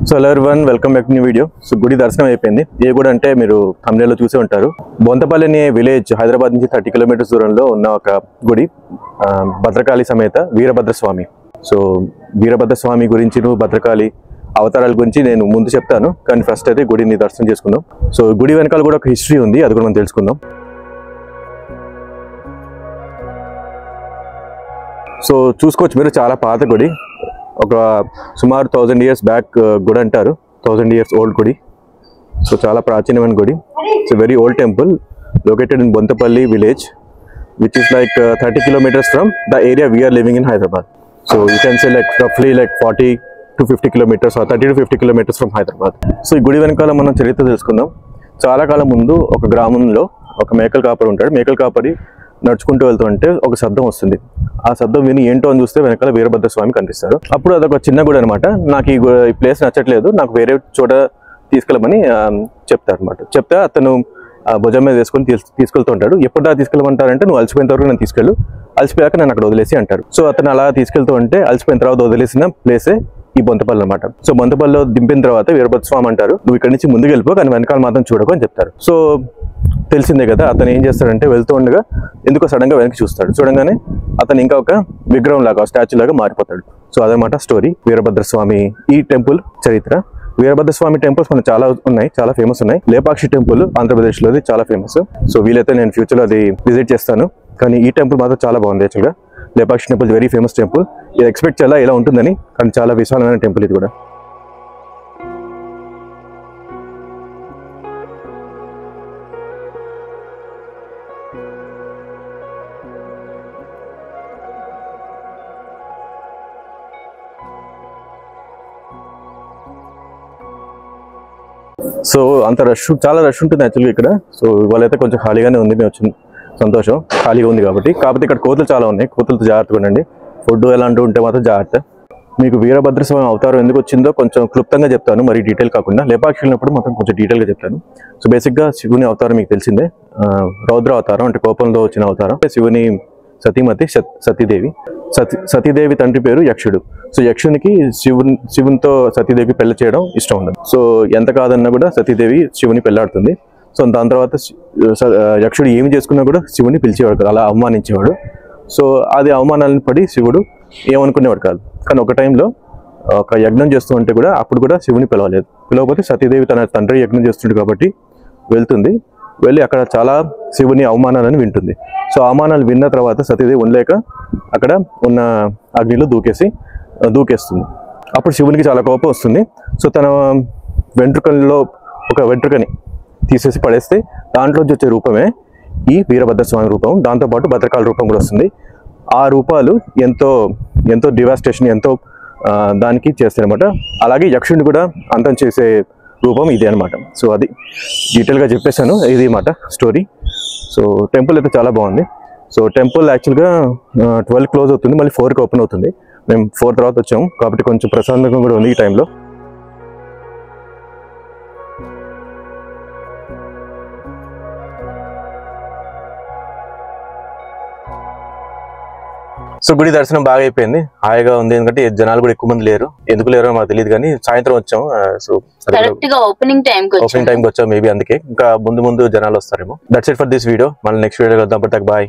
So hello everyone, welcome back to new video. So గుడి దర్శనం అయిపోయింది. ఏ గుడి అంటే మీరు thumbnail లో చూసే ఉంటారు. బొంతపల్లి అనే విలేజ్ హైదరాబాద్ నుంచి 30 కిలోమీటర్స్ దూరంలో ఉన్న ఒక గుడి, భద్రకాళి సమేత వీరభద్రస్వామి. సో వీరభద్రస్వామి గురించి, భద్రకాళి అవతారాల గురించి నేను ముందు చెప్తాను, కానీ ఫస్ట్ అయితే గుడిని దర్శనం చేసుకుందాం. సో గుడి వెనకాల కూడా ఒక హిస్టరీ ఉంది, అది కూడా మనం తెలుసుకుందాం. సో చూసుకోవచ్చు మీరు, చాలా పాత గుడి, ఒక సుమారు 1000 years బ్యాక్ గుడి అంటారు. 1000 years ఓల్డ్ గుడి. సో చాలా ప్రాచీనమైన గుడి. It's very old temple located in Bonthapalli village, which is like 30 kilometers from the area we are living in Hyderabad. So you can say like roughly like 40 to 50 kilometers or 30 to 50 kilometers from Hyderabad. So ఈ గుడి వెనకాల మనం చరిత్ర తెలుసుకుందాం. చాలా కాలం ముందు ఒక గ్రామంలో ఒక మేకల కాపరి ఉంటాడు. మేకల కాపరి నడుచుకుంటూ వెళ్తుంటే ఒక శబ్దం వస్తుంది. ఆ శబ్దం విని ఏంటో అని చూస్తే వెనకాల వీరభద్రస్వామి కనిపిస్తారు. అప్పుడు అదొక చిన్న గుడి అనమాట. నాకు ఈ ప్లేస్ నచ్చట్లేదు, నాకు వేరే చోట తీసుకెళ్ళమని చెప్తారు అనమాట. చెప్తే అతను భుజం మీద వేసుకొని తీసుకెళ్తూ ఉంటాడు. ఎప్పుడా తీసుకెళ్ళమంటారంటే, నువ్వు అలసిపోయిన తర్వాత నేను తీసుకెళ్ళు, అలసిపోయాక నేను అక్కడ వదిలేసి అంటారు. సో అతను అలా తీసుకెళ్తూ ఉంటే అలసిపోయిన తర్వాత వదిలేసిన ప్లేసే ఈ బొంతపల్లి అనమాట. సో బొంతపల్లిలో దింపిన తర్వాత వీరభద్రస్వామి అంటారు, నువ్వు ఇక్కడి నుంచి ముందుకు వెళ్ళిపో, కానీ వెనకాల మాత్రం చూడకు అని చెప్తారు. సో తెలిసిందే కదా, అతను ఏం చేస్తాడంటే వెళ్తూ ఉండగా ఎందుకో సడన్ గా వెనక్కి చూస్తాడు. చూడంగానే అతను ఇంకా ఒక విగ్రహం లాగా, స్టాచ్యూ లాగా మారిపోతాడు. సో అదనమాట స్టోరీ, వీరభద్రస్వామి ఈ టెంపుల్ చరిత్ర. వీరభద్రస్వామి టెంపుల్స్ మనకు చాలా ఉన్నాయి, చాలా ఫేమస్ ఉన్నాయి. లేపాక్షి టెంపుల్ ఆంధ్రప్రదేశ్ లోది చాలా ఫేమస్. సో వీలైతే నేను ఫ్యూచర్ లో అది విజిట్ చేస్తాను. కానీ ఈ టెంపుల్ మాత్రం చాలా బాగుంది. యాక్చువల్గా Lepakshi temple very famous temple. ఇది ఎక్స్పెక్ట్ చేయాలా ఇలా ఉంటుందని, కానీ చాలా విశాలమైన టెంపుల్ ఇది కూడా. సో అంత రష్, చాలా రష్ ఉంటుంది యాక్చువల్గా ఇక్కడ. సో ఇవాళైతే కొంచెం ఖాళీగానే ఉంది, మేము వచ్చింది సంతోషం, ఖాళీగా ఉంది కాబట్టి. కాకపోతే ఇక్కడ కోతులు చాలా ఉన్నాయి, కోతులతో జాగ్రత్తగా ఉండండి. ఫుడ్ ఎలాంటివి ఉంటే మాత్రం జాగ్రత్త. మీకు వీరభద్రస్వామి అవతారం ఎందుకు వచ్చిందో కొంచెం క్లుప్తంగా చెప్తాను, మరి డీటెయిల్ కాకుండా. లేపాక్షి వెళ్ళినప్పుడు మాత్రం కొంచెం డీటెయిల్గా చెప్తాను. సో బేసిక్గా శివుని అవతారం మీకు తెలిసిందే, రౌద్ర అవతారం, అంటే కోపంలో వచ్చిన అవతారం. శివుని సతీమతి సతీదేవి. సతీదేవి తండ్రి పేరు యక్షుడు. సో యక్షునికి శివునితో సతీదేవికి పెళ్లి చేయడం ఇష్టం ఉండదు. సో ఎంత కాదన్నా కూడా సతీదేవి శివుని పెళ్లాడుతుంది. సో దాని తర్వాత యక్షుడు ఏమి చేసుకున్నా కూడా శివుని పిలిచేవాడు కాదు, అలా అవమానించేవాడు. సో అది అవమానాలను పడి శివుడు ఏమనుకునేవాడు కాదు. కానీ ఒక టైంలో ఒక యజ్ఞం చేస్తూ ఉంటే కూడా అప్పుడు కూడా శివుని పిలవలేదు. పిలవకపోతే సతీదేవి తన తండ్రి యజ్ఞం చేస్తుండే కాబట్టి వెళ్తుంది. వెళ్ళి అక్కడ చాలా శివుని అవమానాలను వింటుంది. సో అవమానాలు విన్న తర్వాత సతీదేవి ఉండలేక అక్కడ ఉన్న అగ్నిలో దూకేస్తుంది. అప్పుడు శివునికి చాలా కోపం వస్తుంది. సో తన వెంట్రుకల్లో ఒక వెంట్రుకని తీసేసి పడేస్తే దాంట్లోంచి వచ్చే రూపమే ఈ వీరభద్రస్వామి రూపం. దాంతోపాటు భద్రకాళి రూపం కూడా వస్తుంది. ఆ రూపాలు ఎంతో డివాస్టేషన్, ఎంతో దానికి చేస్తాయి అనమాట. అలాగే యక్షుడిని కూడా అంతం చేసే రూపం ఇదే అనమాట. సో అది డీటెయిల్గా చెప్పేశాను, ఇది మాట స్టోరీ. సో టెంపుల్ అయితే చాలా బాగుంది. సో టెంపుల్ యాక్చువల్గా 12 క్లోజ్ అవుతుంది, మళ్ళీ 4కి ఓపెన్ అవుతుంది. మేము 4 తర్వాత వచ్చాము కాబట్టి కొంచెం ప్రశాంతంగా కూడా ఉంది ఈ టైంలో. సో గుడి దర్శనం బాగా అయిపోయింది, హాయిగా ఉంది. ఎందుకంటే జనాలు కూడా ఎక్కువ మంది లేరు, ఎందుకు లేరో మాకు తెలియదు, కానీ సాయంత్రం వచ్చాము. సో ఓపెనింగ్ టైంకి వచ్చాము, మేబీ అందుకే. ఇంకా ముందు జనాలు వస్తారేమో. That's it for this video. మళ్ళీ నెక్స్ట్ వీడియో కలుద్దాం. But bye.